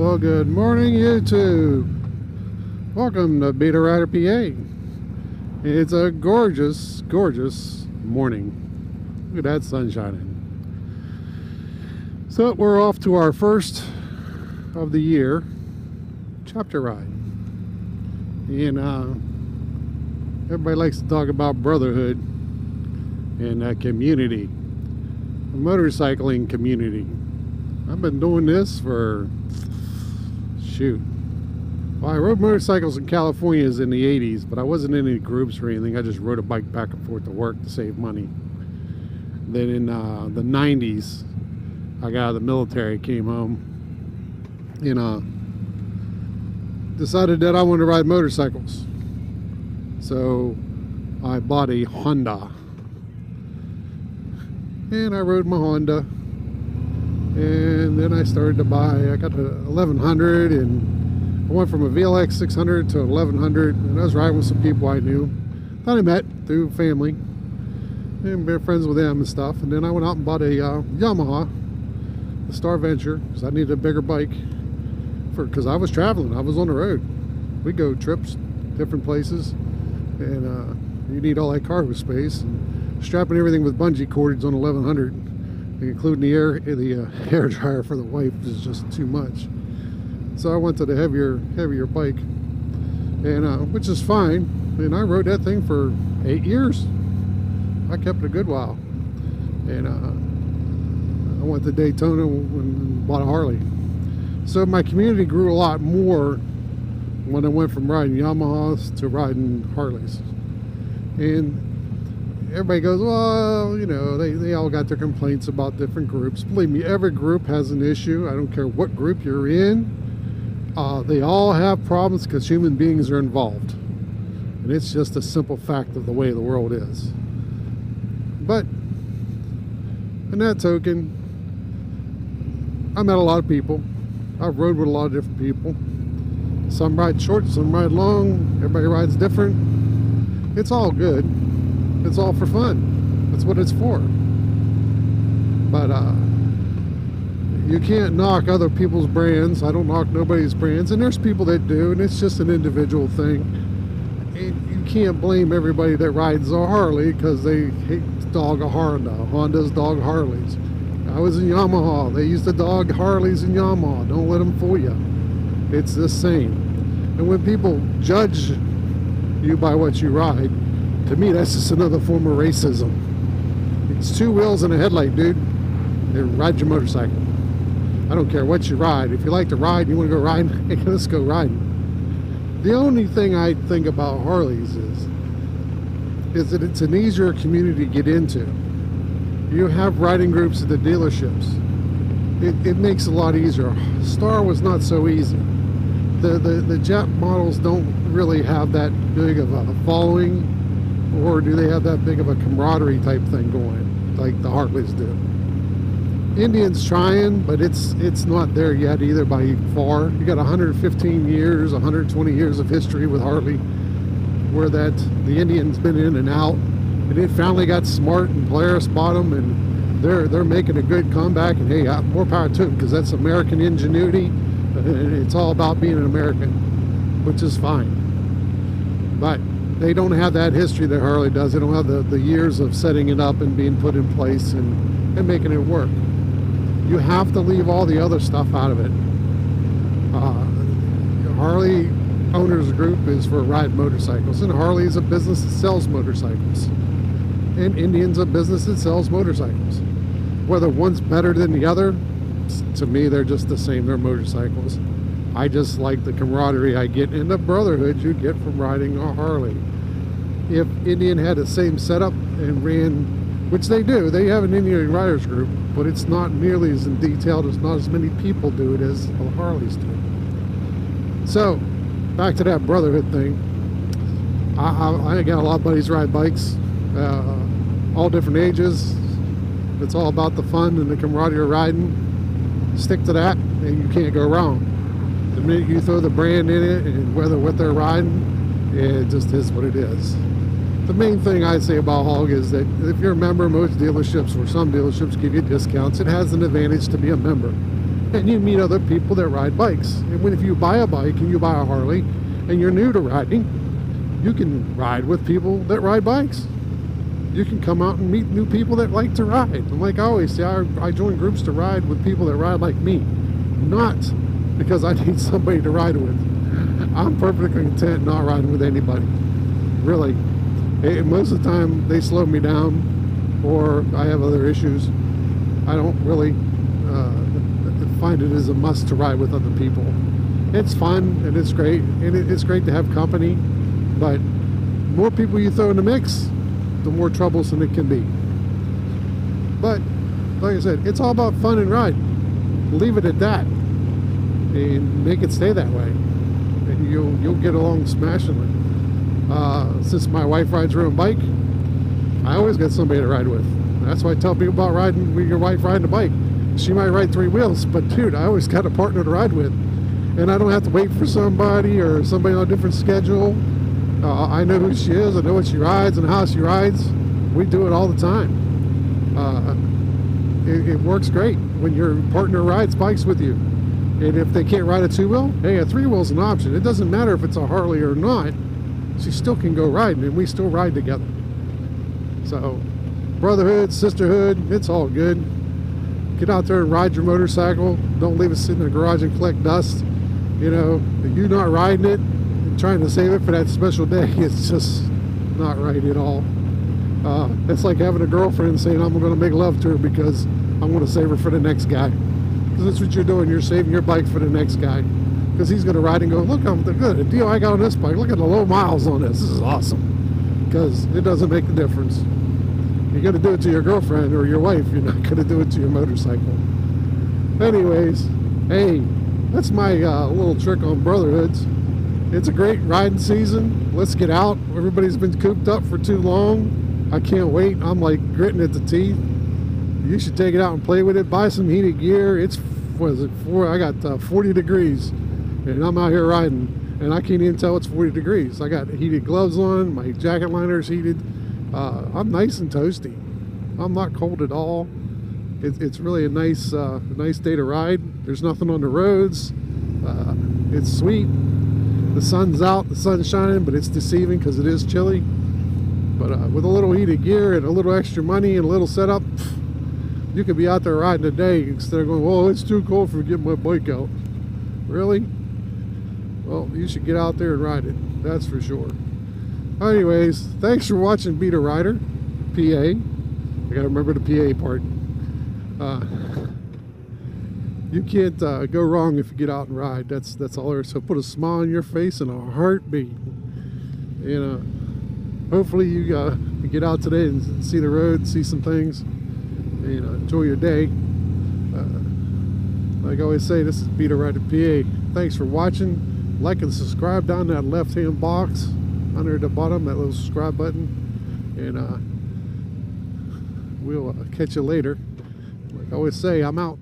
Well, good morning, YouTube. Welcome to BtheRiderPa. It's a gorgeous, gorgeous morning. Look at that sun shining. So we're off to our first of the year chapter ride. And everybody likes to talk about brotherhood and community, a motorcycling community. I've been doing this for well, I rode motorcycles in California in the 80s, but I wasn't in any groups or anything. I just rode a bike back and forth to work to save money. Then in the 90s, I got out of the military, came home, and decided that I wanted to ride motorcycles. So I bought a Honda, and I rode my Honda. And then I started to I got the 1100, and I went from a VLX 600 to 1100, and I was riding with some people I knew that I met through family and been friends with them and stuff. And then I went out and bought a Yamaha, the Star Venture, because I needed a bigger bike because I was traveling, I was on the road. We go trips, different places, and you need all that cargo space, and strapping everything with bungee cords on 1100, including the hair dryer for the wife, is just too much. So I went to the heavier bike, and which is fine. And I rode that thing for 8 years. I kept it a good while. And I went to Daytona and bought a Harley. So my community grew a lot more when I went from riding Yamahas to riding Harleys. And everybody goes, well, you know, they all got their complaints about different groups. Believe me, every group has an issue. I don't care what group you're in. They all have problems because human beings are involved. And it's just a simple fact of the way the world is. But, in that token, I met a lot of people. I've rode with a lot of different people. Some ride short, some ride long. Everybody rides different. It's all good. It's all for fun. That's what it's for. But you can't knock other people's brands. I don't knock nobody's brands, and there's people that do, and it's just an individual thing. And you can't blame everybody that rides a Harley because they hate to dog a Honda. Hondas dog Harleys. I was in Yamaha. They used to dog Harleys and Yamaha. Don't let them fool you. It's the same. And when people judge you by what you ride, to me, that's just another form of racism. It's two wheels and a headlight, dude. Ride your motorcycle. I don't care what you ride. If you like to ride, you want to go riding, hey, let's go riding. The only thing I think about Harleys is that it's an easier community to get into. You have riding groups at the dealerships. It makes it a lot easier. Star was not so easy. The Jap models don't really have that big of a following, or do they have that big of a camaraderie type thing going like the Harleys do? Indian's trying, but it's not there yet either by far. You got 115 years, 120 years of history with Harley, where the Indian's been in and out, and it finally got smart, and Polaris bought them, and they're making a good comeback. And hey, more power to them, because that's American ingenuity. It's all about being an American, which is fine. But they don't have that history that Harley does. They don't have the years of setting it up and being put in place and making it work. You have to leave all the other stuff out of it. Harley Owners Group is for ride motorcycles, and Harley is a business that sells motorcycles. And Indian's a business that sells motorcycles. Whether one's better than the other, to me, they're just the same. They're motorcycles. I just like the camaraderie I get and the brotherhood you get from riding a Harley. If Indian had the same setup and ran, which they do, they have an Indian riders group, but it's not nearly as in detail. There's not as many people do it as the Harleys do. So, back to that brotherhood thing. I got a lot of buddies ride bikes, all different ages. It's all about the fun and the camaraderie of riding. Stick to that, and you can't go wrong. The minute you throw the brand in it, and whether what they're riding, it just is what it is. The main thing I'd say about Hog is that if you're a member, most dealerships or some dealerships give you discounts. It has an advantage to be a member. and you meet other people that ride bikes. And if you buy a bike and you buy a Harley and you're new to riding, you can ride with people that ride bikes. You can come out and meet new people that like to ride. And like I always say, I join groups to ride with people that ride like me, not because I need somebody to ride with. I'm perfectly content not riding with anybody, really. Most of the time they slow me down, or I have other issues. I don't really find it as a must to ride with other people. It's fun and it's great, and it's great to have company, but more people you throw in the mix, the more troublesome it can be. But like I said, it's all about fun and ride. Leave it at that and make it stay that way, and you'll get along smashingly. Since my wife rides her own bike, I always got somebody to ride with. That's why I tell people about riding with your wife riding a bike. She might ride 3 wheels, but dude, I always got a partner to ride with, and I don't have to wait for somebody or somebody on a different schedule. I know who she is, I know what she rides and how she rides. We do it all the time. It works great when your partner rides bikes with you. And if they can't ride a 2-wheel, hey, a 3-wheel's an option. It doesn't matter if it's a Harley or not. She still can go riding, and we still ride together. So, brotherhood, sisterhood, it's all good. Get out there and ride your motorcycle. Don't leave it sitting in the garage and collect dust. You know, if you're not riding it and trying to save it for that special day, it's just not right at all. It's like having a girlfriend saying, I'm going to make love to her because I'm going to save her for the next guy. Because that's what you're doing. You're saving your bike for the next guy. Because he's going to ride and go, look, I'm good. The deal I got on this bike. Look at the low miles on this. This is awesome. Because it doesn't make the difference. You're going to do it to your girlfriend or your wife. You're not going to do it to your motorcycle. Anyways, hey, that's my little trick on Brotherhoods. It's a great riding season. Let's get out. Everybody's been cooped up for too long. I can't wait. I'm like gritting at the teeth. You should take it out and play with it. Buy some heated gear. It's, what is it, I got 40 degrees. And I'm out here riding. And I can't even tell it's 40 degrees. I got heated gloves on. My jacket liner's heated. I'm nice and toasty. I'm not cold at all. It's really a nice day to ride. There's nothing on the roads. It's sweet. The sun's out, the sun's shining, but it's deceiving because it is chilly. But with a little heated gear and a little extra money and a little setup, you could be out there riding today instead of going, well, it's too cold for getting my bike out. Really? Well, you should get out there and ride it. That's for sure. Anyways, thanks for watching BtheRiderPa. I gotta remember the PA part. You can't go wrong if you get out and ride. That's all there is. So put a smile on your face and a heartbeat. You know, hopefully you get out today and see the road, see some things, and enjoy your day. Like I always say, this is BtheRiderPa. Thanks for watching. Like and subscribe down that left-hand box under the bottom, that little subscribe button, and we'll catch you later. Like I always say, I'm out.